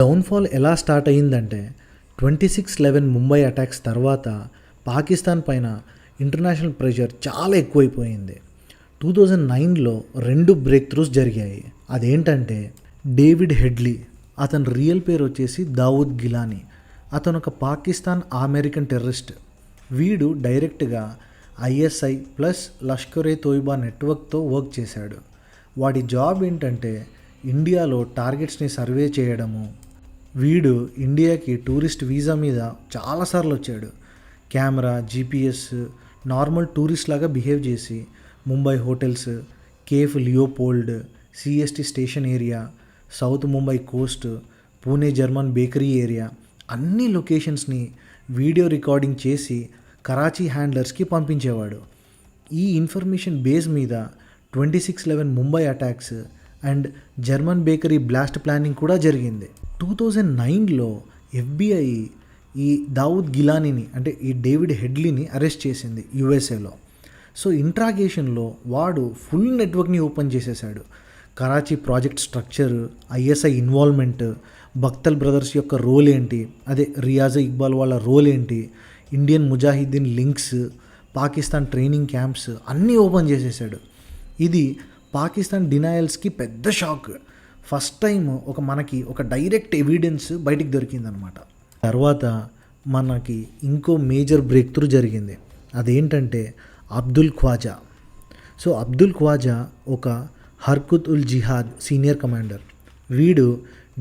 Downfall ఎలా start అయ్యిందంటే 26/11 Mumbai attacks తర్వాత పాకిస్తాన్ పైన ఇంటర్నేషనల్ ప్రెషర్ చాలా ఎక్కువైపోయింది. 2009లో 2 బ్రేక్ త్రూస్ జరిగాయి. అదేంటంటే డేవిడ్ హెడ్లీ, అతని రియల్ పేరు వచ్చేసి దావుద్ గిలానీ. అతను ఒక పాకిస్తాన్ అమెరికన్ టెర్రరిస్ట్. వీడు డైరెక్ట్గా ఐఎస్ఐ ప్లస్ లష్కర్ ఏ తోయిబా నెట్వర్క్తో వర్క్ చేశాడు. వాడి జాబ్ ఏంటంటే ఇండియాలో టార్గెట్స్ని సర్వే చేయడము. వీడు ఇండియాకి టూరిస్ట్ వీసా మీద చాలాసార్లు వచ్చాడు. కెమెరా, జీపీఎస్, నార్మల్ టూరిస్ట్ లాగా బిహేవ్ చేసి Mumbai hotels, cafe Leopold, CST station area, south Mumbai Coast, Pune German bakery area అన్ని లొకేషన్స్ని వీడియో రికార్డింగ్ చేసి కరాచీ హ్యాండ్లర్స్కి పంపించేవాడు. ఈ ఇన్ఫర్మేషన్ బేస్ మీద 26/11 Mumbai attacks and German bakery blast planning కూడా జరిగింది. 2009లో ఎఫ్బిఐ ఈ దావుద్ గిలానీని అంటే ఈ డేవిడ్ హెడ్లీని అరెస్ట్ చేసింది యుఎస్ఏలో. సో ఇంట్రాగేషన్లో వాడు ఫుల్ నెట్వర్క్ని ఓపెన్ చేసేసాడు. Karachi project structure, ISI involvement, Bhatkal brothers యొక్క రోల్ ఏంటి, అదే రియాజ్ ఇక్బాల్ వాళ్ళ రోల్ ఏంటి, ఇండియన్ ముజాహిద్దీన్ లింక్స్, పాకిస్తాన్ ట్రైనింగ్ క్యాంప్స్ అన్నీ ఓపెన్ చేసేసాడు. ఇది పాకిస్తాన్ డినయల్స్కి పెద్ద షాక్. ఫస్ట్ టైం మనకి ఒక డైరెక్ట్ ఎవిడెన్స్ బయటికి దొరికిందనమాట. తర్వాత మనకి ఇంకో మేజర్ బ్రేక్ త్రూ జరిగింది. అదేంటంటే అబ్దుల్ ఖ్వాజా. సో అబ్దుల్ ఖ్వాజా ఒక హర్కుత్ ఉల్ జిహాద్ సీనియర్ కమాండర్. వీడు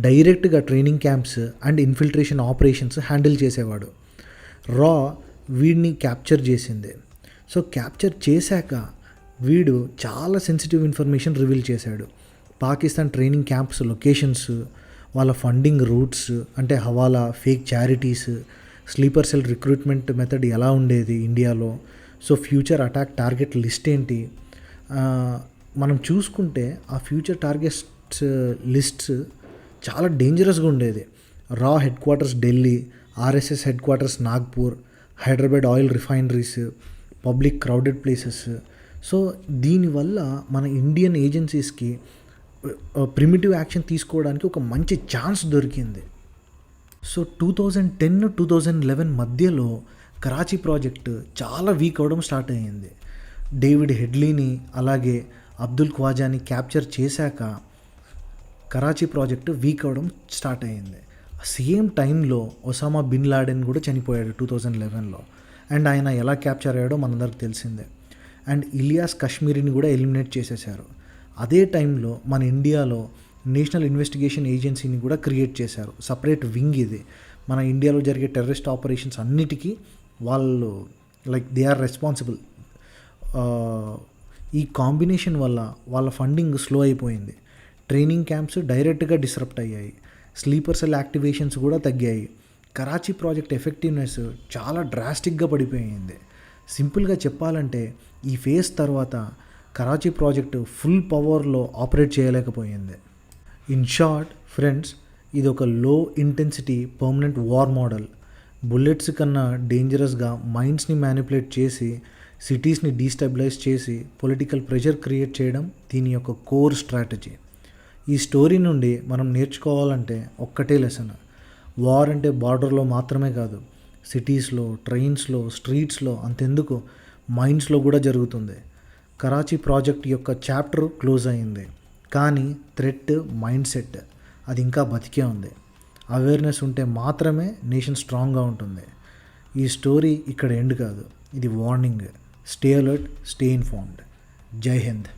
డైరెక్ట్గా training camps and infiltration operations handle చేసేవాడు. రా వీడిని క్యాప్చర్ చేసింది. సో క్యాప్చర్ చేశాక వీడు చాలా సెన్సిటివ్ ఇన్ఫర్మేషన్ రివీల్ చేశాడు. పాకిస్తాన్ ట్రైనింగ్ క్యాంప్స్ లొకేషన్స్, వాళ్ళ ఫండింగ్ రూట్స్ అంటే hawala, fake charities, sleeper cell recruitment method ఎలా ఉండేది ఇండియాలో, so future attack target list ఏంటి. మనం చూసుకుంటే ఆ ఫ్యూచర్ టార్గెట్స్ లిస్ట్స్ చాలా డేంజరస్గా ఉండేది. రా head quarters Delhi, RSS head quarters Nagpur, Hyderabad oil refineries, public crowded places. So దీనివల్ల మన ఇండియన్ ఏజెన్సీస్కి ప్రిమిటివ్ యాక్షన్ తీసుకోవడానికి ఒక మంచి ఛాన్స్ దొరికింది. సో 2010-2011 మధ్యలో కరాచీ ప్రాజెక్ట్ చాలా వీక్ అవ్వడం స్టార్ట్ అయ్యింది. డేవిడ్ హెడ్లీని అలాగే అబ్దుల్ ఖ్వాజాని క్యాప్చర్ చేశాక కరాచీ ప్రాజెక్టు వీక్ అవ్వడం స్టార్ట్ అయ్యింది. సేమ్ టైంలో ఒసామా బిన్ లాడెన్ కూడా చనిపోయాడు 2011లో. అండ్ ఆయన ఎలా క్యాప్చర్ అయ్యాడో మనందరికి తెలిసిందే. అండ్ ఇలియాస్ కశ్మీరీని కూడా ఎలిమినేట్ చేసేశారు. అదే టైంలో మన ఇండియాలో నేషనల్ ఇన్వెస్టిగేషన్ ఏజెన్సీని కూడా క్రియేట్ చేశారు. సపరేట్ వింగ్ ఇది. మన ఇండియాలో జరిగే టెర్రరిస్ట్ ఆపరేషన్స్ అన్నిటికీ వాళ్ళు దే ఆర్ రెస్పాన్సిబుల్. ఈ కాంబినేషన్ వల్ల వాళ్ళ ఫండింగ్ స్లో అయిపోయింది. ట్రైనింగ్ క్యాంప్స్ డైరెక్ట్గా డిస్రప్ట్ అయ్యాయి. స్లీపర్ సెల్ యాక్టివేషన్స్ కూడా తగ్గాయి. కరాచీ ప్రాజెక్ట్ ఎఫెక్టివ్నెస్ చాలా డ్రాస్టిక్గా పడిపోయింది. సింపుల్గా చెప్పాలంటే ఈ ఫేజ్ తర్వాత కరాచీ ప్రాజెక్టు ఫుల్ పవర్లో ఆపరేట్ చేయలేకపోయింది. ఇన్ షార్ట్ ఫ్రెండ్స్, ఇది ఒక లో intensity permanent war model. Bullets కన్నా డేంజరస్గా మైండ్స్ని మ్యానిపులేట్ చేసి సిటీస్ని డీస్టెబిలైజ్ చేసి పొలిటికల్ ప్రెషర్ క్రియేట్ చేయడం దీని యొక్క కోర్ స్ట్రాటజీ. ఈ స్టోరీ నుండి మనం నేర్చుకోవాలంటే ఒక్కటే లెసన్. వార్ అంటే బార్డర్లో మాత్రమే కాదు, సిటీస్లో, ట్రైన్స్లో, స్ట్రీట్స్లో, అంతెందుకు మైండ్స్లో కూడా జరుగుతుంది. కరాచీ ప్రాజెక్ట్ యొక్క చాప్టర్ క్లోజ్ అయింది, కానీ థ్రెట్ మైండ్ సెట్ అది ఇంకా బతికే ఉంది. అవేర్నెస్ ఉంటే మాత్రమే నేషన్ స్ట్రాంగ్గా ఉంటుంది. ఈ స్టోరీ ఇక్కడ ఎండ్ కాదు, ఇది warning. Stay alert, stay informed. జై హింద్.